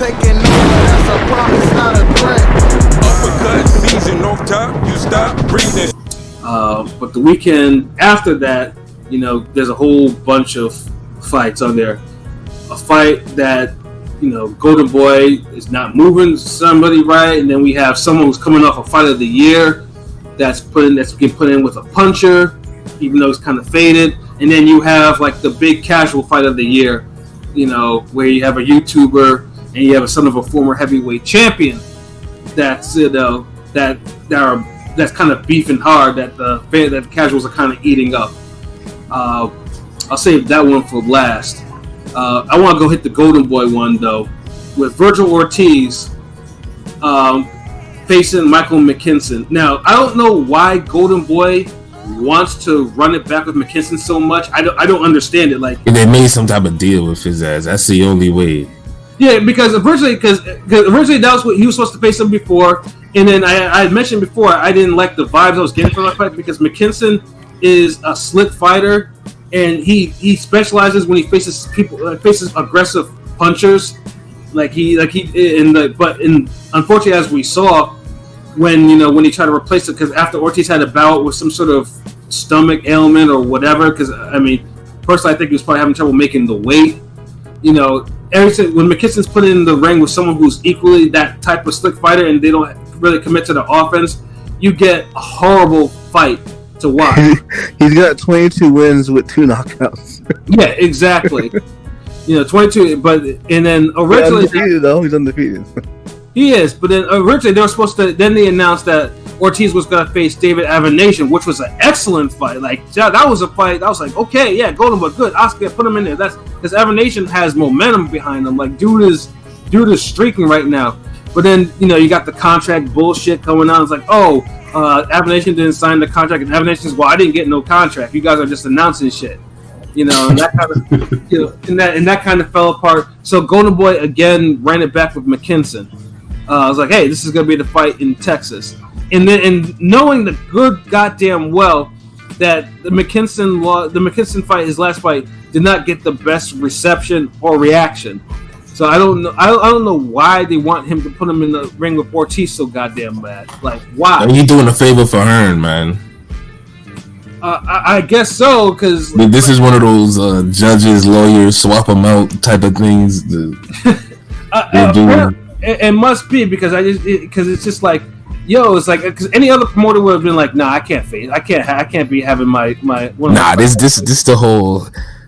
taking over, that's a promise, not a threat. Uppercut season off top, you stop breathing. But the weekend after that, you know, there's a whole bunch of fights on there. A fight that, you know, Golden Boy is not moving somebody right, and then we have someone who's coming off a fight of the year that's getting put in with a puncher, even though it's kind of faded. And then you have like the big casual fight of the year, you know, where you have a YouTuber and you have a son of a former heavyweight champion that's, you know, that's kind of beefing hard that the casuals are kind of eating up. I'll save that one for last. I want to go hit the Golden Boy one though, with Vergil Ortiz facing Michael McKinson. Now I don't know why Golden Boy wants to run it back with McKinson so much. I don't understand it. Like, and they made some type of deal with his ass. That's the only way. Yeah, because originally that was what he was supposed to face him before, and then I had mentioned before I didn't like the vibes I was getting from that fight because McKinson is a slick fighter, and he specializes when he faces people, faces aggressive punchers, but unfortunately, as we saw, when he tried to replace it, because after Ortiz had a bout with some sort of stomach ailment or whatever, because I mean, personally, I think he was probably having trouble making the weight. You know, when McKinson's put in the ring with someone who's equally that type of slick fighter, and they don't really commit to the offense, you get a horrible fight to watch. He's got 22 wins with 2 knockouts. Yeah, exactly. 22, but and then originally he's undefeated. He is, but then originally they were supposed to. Then they announced that Ortiz was going to face David Avenation, which was an excellent fight. Like that was a fight. I was like, okay, yeah, Golden Boy, good. Oscar, put him in there. That's because Avenation has momentum behind him. Like dude is streaking right now. But then you got the contract bullshit coming on. It's like, Avenation didn't sign the contract, and Avenation says, well, I didn't get no contract. You guys are just announcing shit. And that kind of, and that kind of fell apart. So Golden Boy again ran it back with McKinson. I was like, hey, this is going to be the fight in Texas. And knowing the good goddamn well that the McKinson fight, his last fight, did not get the best reception or reaction. So I don't know why they want him to put him in the ring with Ortiz so goddamn bad. Like, why? You doing a favor for Hearn, man. I guess so, because this is one of those judges, lawyers, swap them out type of things. They're doing. It must be because it's just like, it's like because any other promoter would have been like, nah, I can't be having my this the whole,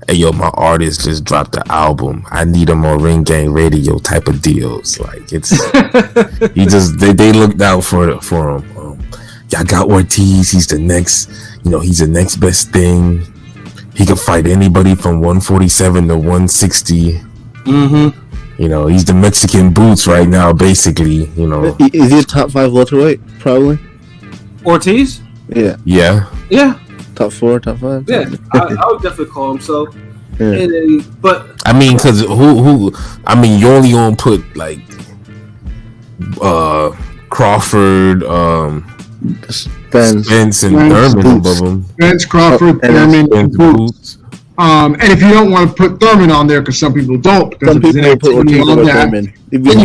hey yo, my artist just dropped the album, I need him on Ring Gang Radio type of deals. Like it's they looked out for him. Y'all got Ortiz, he's the next best thing. He can fight anybody from 147 to 160. Mm-hmm. He's the Mexican Boots right now, basically. Is he a top 5 welterweight? Probably. Ortiz? Yeah. Yeah. Top 4, top 5. Yeah, I would definitely call him so. Yeah. And then, but I mean, because who? I mean, you only gonna put like Crawford, Spence, and Thurman above him. Spence, Crawford, Thurman, and Boots. And if you don't want to put Thurman on there, because some people don't, because some people put Ortiz over Thurman. Then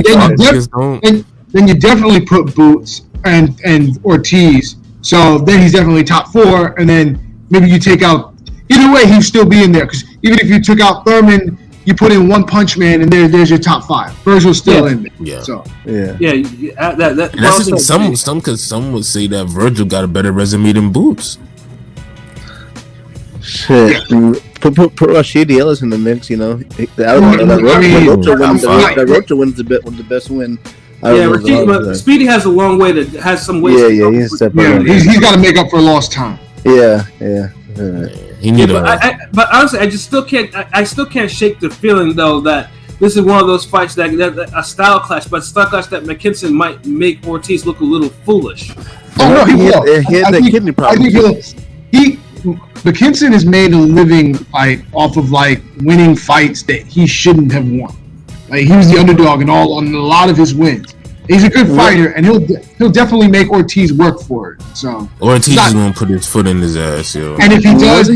you definitely put Boots and Ortiz. So then he's definitely top 4, and then maybe you take out. Either way, he'd still be in there, because even if you took out Thurman, you put in One Punch Man, and there's your top 5. Vergil's still in there. Yeah. So that's some would say that Vergil got a better resume than Boots. Shit. Put Rashidi Ellis in the mix, that Rocha wins one of the best win. But Speedy has a long way to has some ways. He's got to make up for lost time. Yeah. He need but honestly, I just still can't. I still can't shake the feeling though that this is one of those fights that a style clash, but style clash that McKinson might make Ortiz look a little foolish. Oh no, he will. He had that kidney problem. I think McKinson has made a living off of winning fights that he shouldn't have won. Like he was the underdog on a lot of his wins. He's a good fighter, and he'll definitely make Ortiz work for it. So Ortiz is gonna put his foot in his ass, yo. And if he does,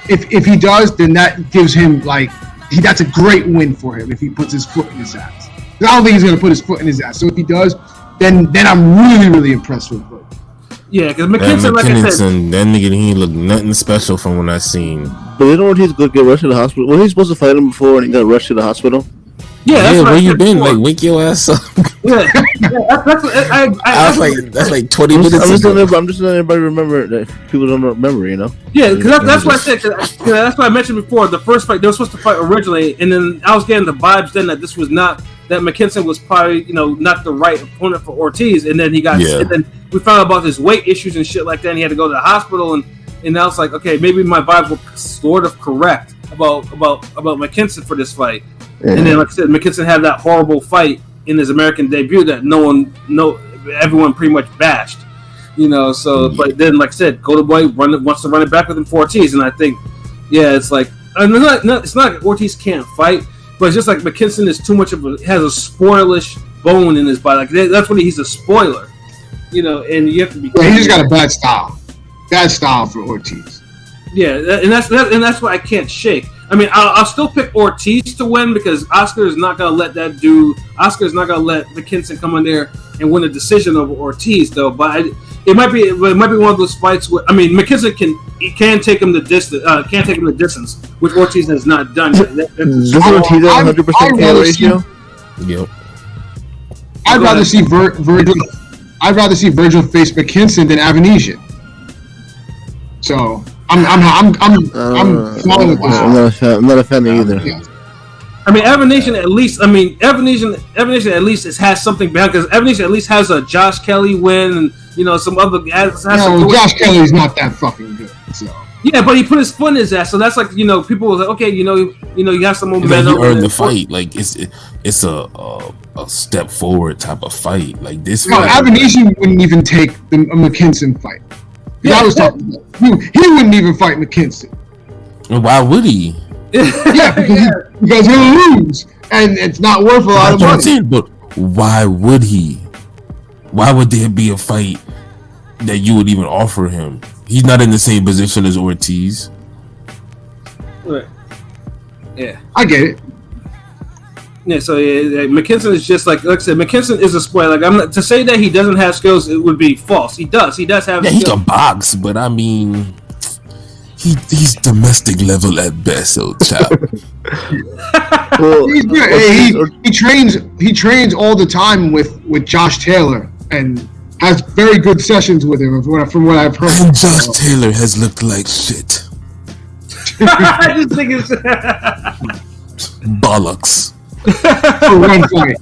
if he does, then that gives him that's a great win for him if he puts his foot in his ass. I don't think he's going to put his foot in his ass. So if he does, then I'm really, really impressed with him. Yeah, because McKinson, like I said, that nigga, he ain't look nothing special from what I seen. But they don't want him to get rushed to the hospital. Wasn't he supposed to fight him before and he got rushed to the hospital? yeah, that's what where I you said been? before. Like, wake your ass up. Yeah, that's what That's like 20 I'm minutes just ago. letting everybody remember that people don't remember, you know? Yeah, because that's what I said. Cause that's what I mentioned before. The first fight, they were supposed to fight originally, and then I was getting the vibes then that this was not, that McKinson was probably, not the right opponent for Ortiz, and then he got, and then we found out about his weight issues and shit like that, and he had to go to the hospital, and I was like, okay, maybe my vibes were sort of correct about McKinson for this fight. Yeah. And then, like I said, McKinson had that horrible fight in his American debut that everyone pretty much bashed, So, but then, like I said, Golden Boy wants to run it back with him for Ortiz, and I think, it's like it's not like Ortiz can't fight, but it's just like McKinson is too much has a spoilish bone in his body. Like that's what he's a spoiler, and you have to be. Yeah, he just got a bad style for Ortiz. Yeah, and that's what I can't shake. I mean, I'll still pick Ortiz to win because Oscar is not going to let McKinson come in there and win a decision over Ortiz, though. But it might be one of those fights where, I mean, McKinson can take him the distance, which Ortiz has not done. Doesn't Ortiz have 100% KO ratio? Yep. I'd rather see Vergil face McKinson than Avanesian. So I'm fine with this. I'm not a fan either. I mean, Avanesian at least at least has something behind, because Avanesian at least has a Josh Kelly win and some other. Josh Kelly's not that fucking good. So. Yeah, but he put his foot in his ass, so that's like people was like, okay, you have some momentum. He earned the fight. Like it's a step forward type of fight. Like this. No, Avanesian wouldn't even take a McKinson fight. Yeah, I was talking about. He wouldn't even fight McKinson. Why would he? Yeah, because he'll lose, and it's not worth a lot of money. But why would he? Why would there be a fight that you would even offer him? He's not in the same position as Ortiz. Right. Yeah, I get it. Yeah, so McKinson is just like I said. McKinson is a spoiler. Like I'm not, to say that he doesn't have skills, it would be false. He does. He does have. Yeah, he can box, but I mean, he's domestic level at best. So chap. Well, he's good. He trains all the time with Josh Taylor and has very good sessions with him. From what I've heard. And Josh Taylor has looked like shit. I just think it's bollocks. For one fight.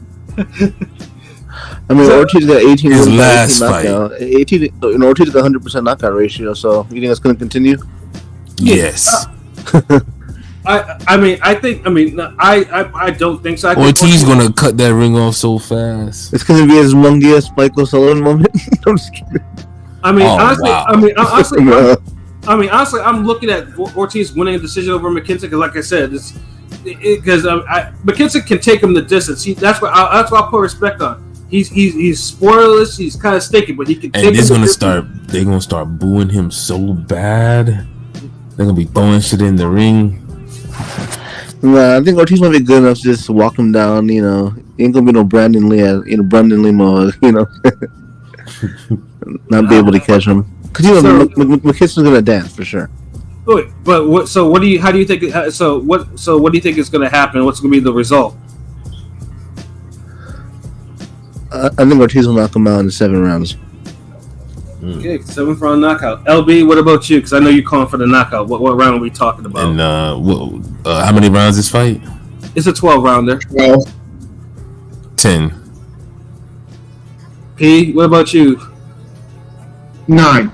I mean, Ortiz got 18 his wins, last 18 fight. knockout. Ortiz got 100% knockout ratio. So you think that's going to continue? Yes. I don't think so. Ortiz gonna cut that ring off so fast. It's going to be his Munguia Spike O'Sullivan moment. I'm just kidding. Honestly, Yeah. honestly, I'm looking at Ortiz winning a decision over McKinson because, like I said, because McKinson can take him the distance. That's what I'll put respect on. He's spoilerless. He's kind of sticky, but he can. And they're gonna start booing him so bad. They're gonna be throwing shit in the ring. Nah, I think Ortiz might be good enough to just walk him down. He ain't gonna be no Brandon Lee mode. Not be able to catch him. Because McKinson's gonna dance for sure. Wait, but what? So what do you? How do you think? So what do you think is going to happen? What's going to be the result? I think Ortiz will knock him out in 7 rounds. Okay, 7th round knockout. LB, what about you? Because I know you're calling for the knockout. What round are we talking about? And how many rounds this fight? It's a 12 rounder. 10. P, what about you? 9.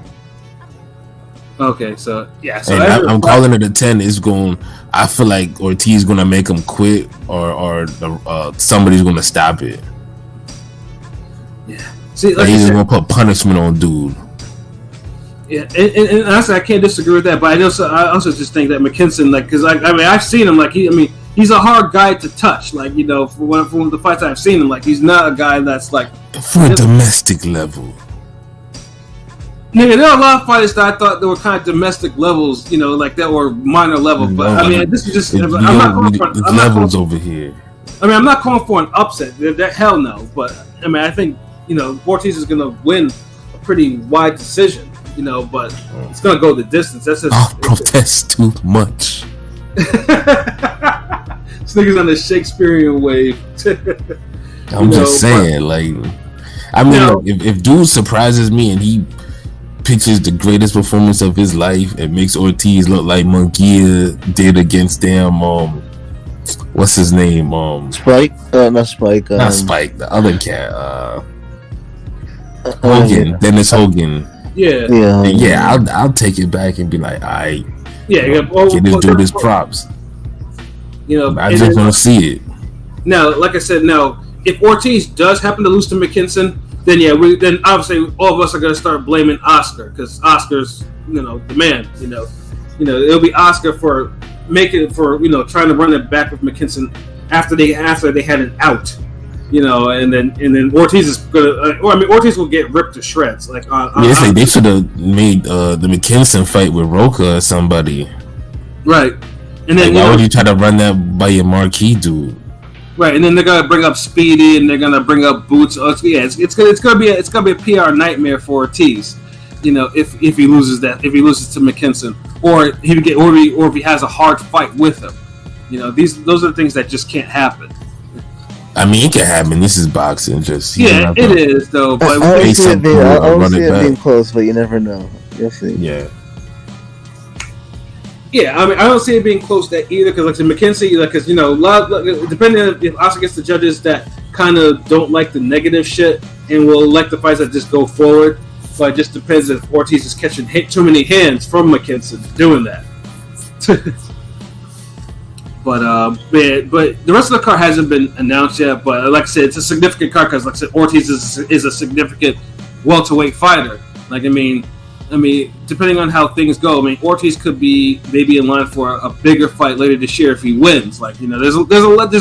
Okay, so yeah. So and I'm calling it a 10. I feel like Ortiz gonna make him quit, or somebody's gonna stop it. Yeah. See, like he's gonna put punishment on dude. Yeah, and honestly, I can't disagree with that. But I also just think that McKinson, because I've seen him, he's a hard guy to touch. From the fights I've seen him, he's not a guy that's for a domestic level. Nigga, there are a lot of fighters that I thought they were kind of domestic levels, you know, like that were minor level. But I mean, this is just. I'm not calling for. Levels over here. I mean, I'm not calling for an upset. That hell no. But I mean, I think Ortiz is gonna win a pretty wide decision. You know, but it's gonna go the distance. That's just. I protest too much. This nigga's on the Shakespearean wave. I'm just saying, like, I mean, if dude surprises me and he pitches the greatest performance of his life and makes Ortiz look like Munguia did against them, what's his name? Spike? Not Spike. Not Spike. The other cat. Hogan. Dennis Hogan. Yeah. I'll take it back and be like, alright. Yeah. Get this dude his props. You know, I just want to see it. Now, like I said, if Ortiz does happen to lose to McKinson, then then obviously all of us are going to start blaming Oscar because Oscar's the man. It'll be Oscar for trying to run it back with McKinson after they had an out. And then Ortiz is gonna. Ortiz will get ripped to shreds. Like they should have made the McKinson fight with Roca or somebody. Right. And then why would you try to run that by your marquee dude? Right, and then they're gonna bring up Speedy, and they're gonna bring up Boots. It's gonna be a PR nightmare for Ortiz. If he loses to McKinson, or if he has a hard fight with him. Those are the things that just can't happen. I mean, it can happen. This is boxing. It is though. But I don't see it being close, but you never know. You'll see. Yeah. Yeah, I mean, I don't see it being close to that either, because McKinsey, because depending on if Oscar gets the judges that kind of don't like the negative shit and will like the fights that just go forward, but it just depends if Ortiz is catching too many hands from McKinson doing that. But the rest of the card hasn't been announced yet. But like I said, it's a significant card because, like I said, Ortiz is a significant welterweight fighter. Like I mean, depending on how things go, Ortiz could be maybe in line for a bigger fight later this year if he wins. Like there's a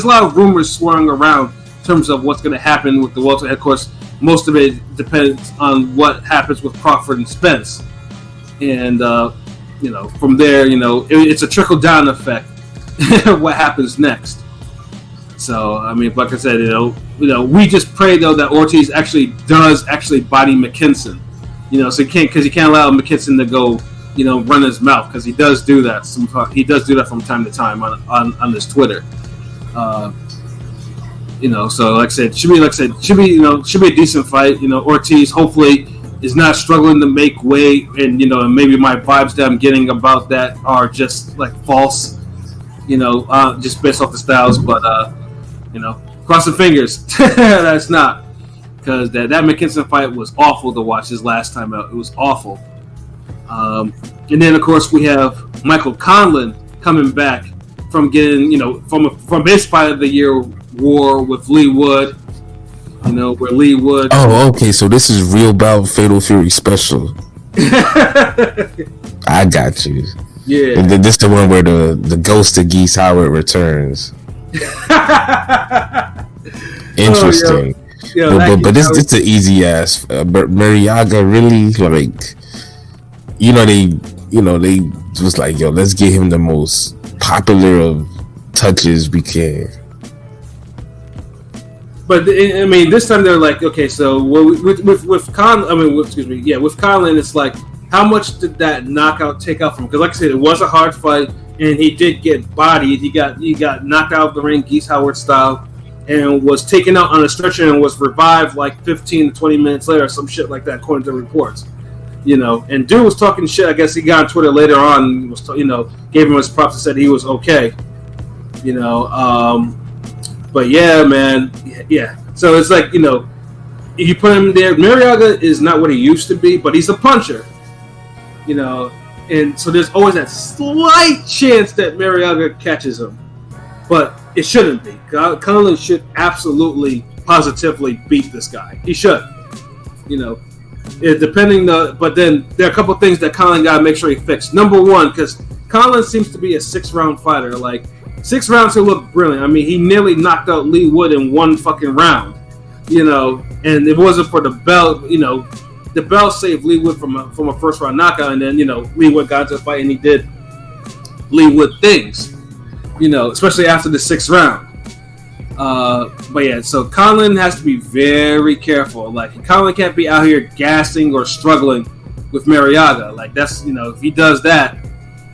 lot of rumors swirling around in terms of what's going to happen with the welterweight. Of course, most of it depends on what happens with Crawford and Spence, and from there, it's a trickle down effect. What happens next? So like I said, we just pray though that Ortiz does body McKinson. So he can't allow McKinson to go, run his mouth because he does do that. He does do that from time to time on his Twitter. So like I said, should be a decent fight. Ortiz hopefully is not struggling to make weight, and maybe my vibes that I'm getting about that are just like false. Just based off the styles, but cross the fingers that's not. Because that McKinson fight was awful to watch his last time out. It was awful. And then, of course, we have Michael Conlan coming back from getting, from his fight of the year war with Lee Wood. Where Lee Wood. Oh, okay. So this is Real Bout Fatal Fury special. I got you. Yeah. And then this the one where the ghost of Geese Howard returns. Interesting. Oh, but this it's an easy ass. But Marriaga really they was like, yo, let's get him the most popular of touches we can. But this time they're like, okay, so with Conlan, with Conlan, it's like, how much did that knockout take out from him? Because like I said, it was a hard fight, and he did get bodied. He got knocked out of the ring, Geese Howard style, and was taken out on a stretcher and was revived like 15 to 20 minutes later, or some shit like that, according to reports. And dude was talking shit. I guess he got on Twitter later on, was gave him his props and said he was okay. But yeah, man, yeah. So it's like if you put him there, Marriaga is not what he used to be, but he's a puncher. And so there's always that slight chance that Marriaga catches him, but it shouldn't be. Conlan should absolutely, positively beat this guy. He should, but then there are a couple things that Conlan got to make sure he fixes. Number one, because Conlan seems to be a 6-round fighter. Like 6 rounds, he looked brilliant. He nearly knocked out Lee Wood in one fucking round, and it wasn't for the belt, the bell saved Lee Wood from a first round knockout, and then Lee Wood got into the fight and he did Lee Wood things, especially after the 6th round. But yeah, so Conlan has to be very careful. Like Conlan can't be out here gassing or struggling with Marriaga. Like that's if he does that,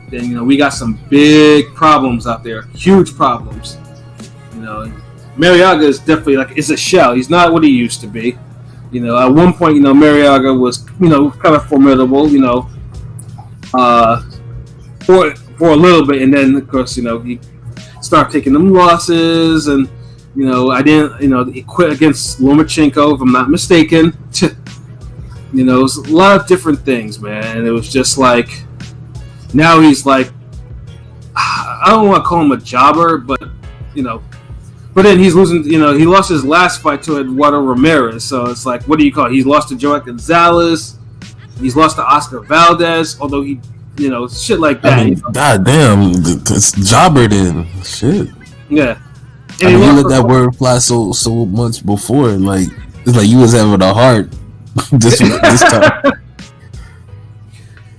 then we got some big problems out there, huge problems. Marriaga is definitely is a shell. He's not what he used to be. At one point, Marriaga was kind of formidable. For a little bit, and then of course he started taking them losses, and I didn't he quit against Lomachenko if I'm not mistaken. It was a lot of different things, man, and it was just like now he's like I don't want to call him a jobber, but but then he's losing. He lost his last fight to Eduardo Ramirez, so it's like, what do you call it? He's lost to Joaquin Gonzalez. He's lost to Oscar Valdez, although he. Shit like that. I mean, goddamn, it's jobber then. Shit. Yeah. And you let that word fly so much before. Like it's like you was having a heart this time.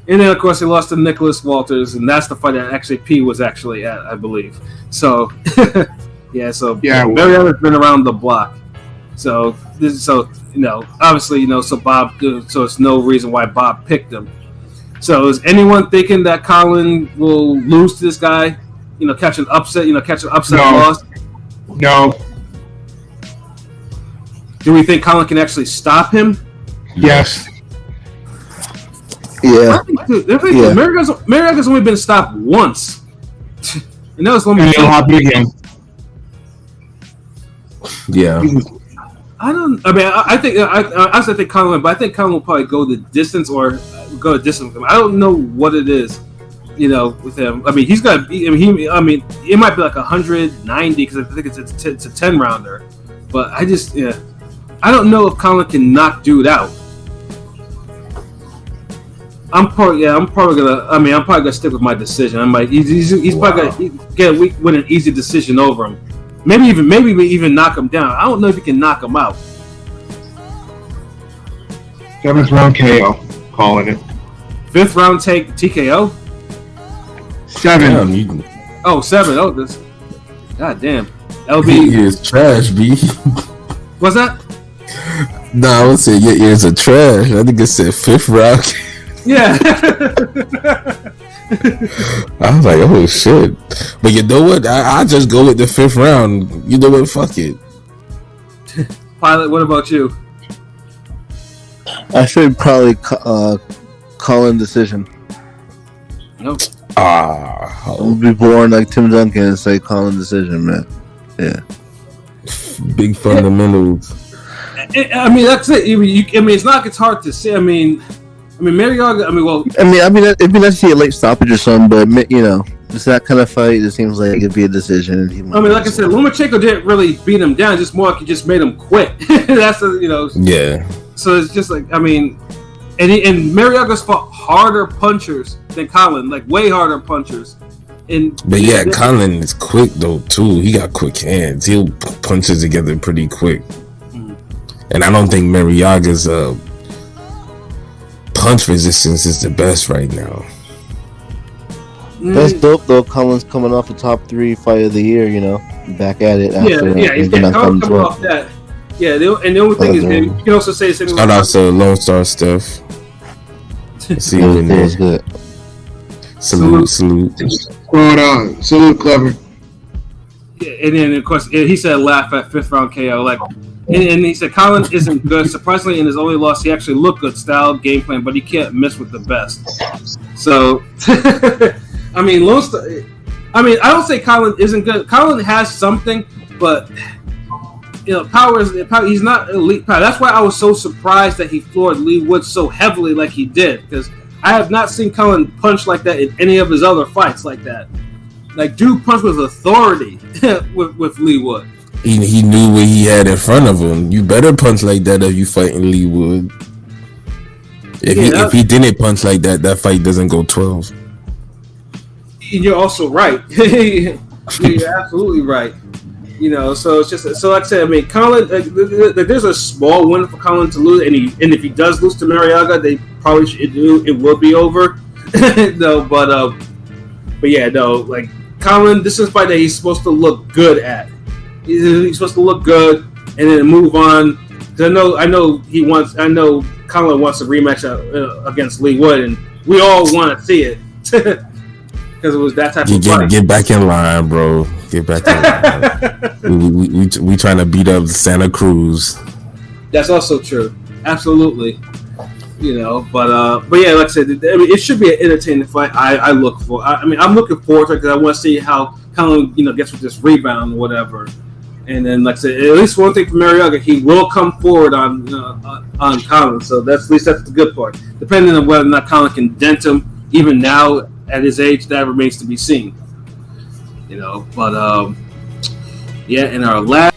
And then of course he lost to Nicholas Walters, and that's the fight that actually P was actually at, I believe. So yeah. So Marriaga's been around the block. So obviously so Bob. So it's no reason why Bob picked him. So is anyone thinking that Conlan will lose to this guy? Catch an upset. Loss. No. Do we think Conlan can actually stop him? Yes. Yeah. Marriaga's only been stopped once, and that was when it'll happen again. Yeah. I think Conlan, but I think Conlan will probably go the distance or go a distance with him. I don't know what it is, with him. I mean, he's got to be. It might be like 190 because I think it's a 10-rounder. But I don't know if Conlan can knock dude out. I'm probably gonna stick with my decision. He's probably gonna win an easy decision over him. Maybe even knock him down. I don't know if he can knock him out. 7th round KO. Calling it. 5th round TKO? 7. Damn, 7. Oh, this. God damn. LB. Your ears trash, B. What's that? No, I would say your ears are trash. I think it said 5th round. Yeah. I was like, oh shit. But you know what? I just go with the 5th round. You know what? Fuck it. Pilot, what about you? I should probably Conlan decision. Nope. I'll be boring like Tim Duncan and say Conlan decision, man. Yeah. Big fundamentals. That's it. It's not. It's hard to say. Marriaga. It'd be nice to see a late stoppage or something, but it's that kind of fight. It seems like it'd be a decision. Like I said, Lomachenko didn't really beat him down. Just more like he just made him quit. That's Yeah. So it's just like and Marriaga's fought harder punchers than Conlan, like way harder punchers. But yeah, Conlan is quick though too. He got quick hands. He'll punch it together pretty quick. Mm-hmm. And I don't think Marriaga's punch resistance is the best right now. That's dope though. Conlan's coming off the top 3 fight of the year. Back at it. He's coming off that. Yeah, and the only thing is, you can also say the same. Shout out to Lone Star Steph. See you in there. That was good. Salute. What's going on? Salute, Clever. Yeah, and then of course he said laugh at 5th round KO. And he said Conlan isn't good. Surprisingly, in his only loss, he actually looked good, style, game plan, but he can't miss with the best. So, Lone Star. I don't say Conlan isn't good. Conlan has something, but power is power. He's not elite power. That's why I was so surprised that he floored Lee Wood so heavily like he did, because I have not seen Conlan punch like that in any of his other fights like that. Like, dude punched with authority with Lee Wood. He knew what he had in front of him. You better punch like that if you fighting Lee Wood. If he didn't punch like that, that fight doesn't go 12. You're also right. You're absolutely right. You know, so it's just so like I said. I mean, Conlan. There's a small win for Conlan to lose, and if he does lose to Marriaga, they probably should do. It will be over. No, but yeah, no. Like Conlan, this is a fight that he's supposed to look good at. He's supposed to look good and then move on. Cause I know Conlan wants a rematch against Lee Wood, and we all want to see it because it was that type of fight. Get back in line, bro. Get back in line. we trying to beat up Santa Cruz. That's also true. Absolutely. You know, but yeah, like I said, it should be an entertaining fight. I'm looking forward to it because I want to see how Conlan, gets with this rebound or whatever. And then, like I said, at least one thing for Marriaga, he will come forward on Conlan. So that's the good part. Depending on whether or not Conlan can dent him, even now at his age, that remains to be seen. But yeah, in our last.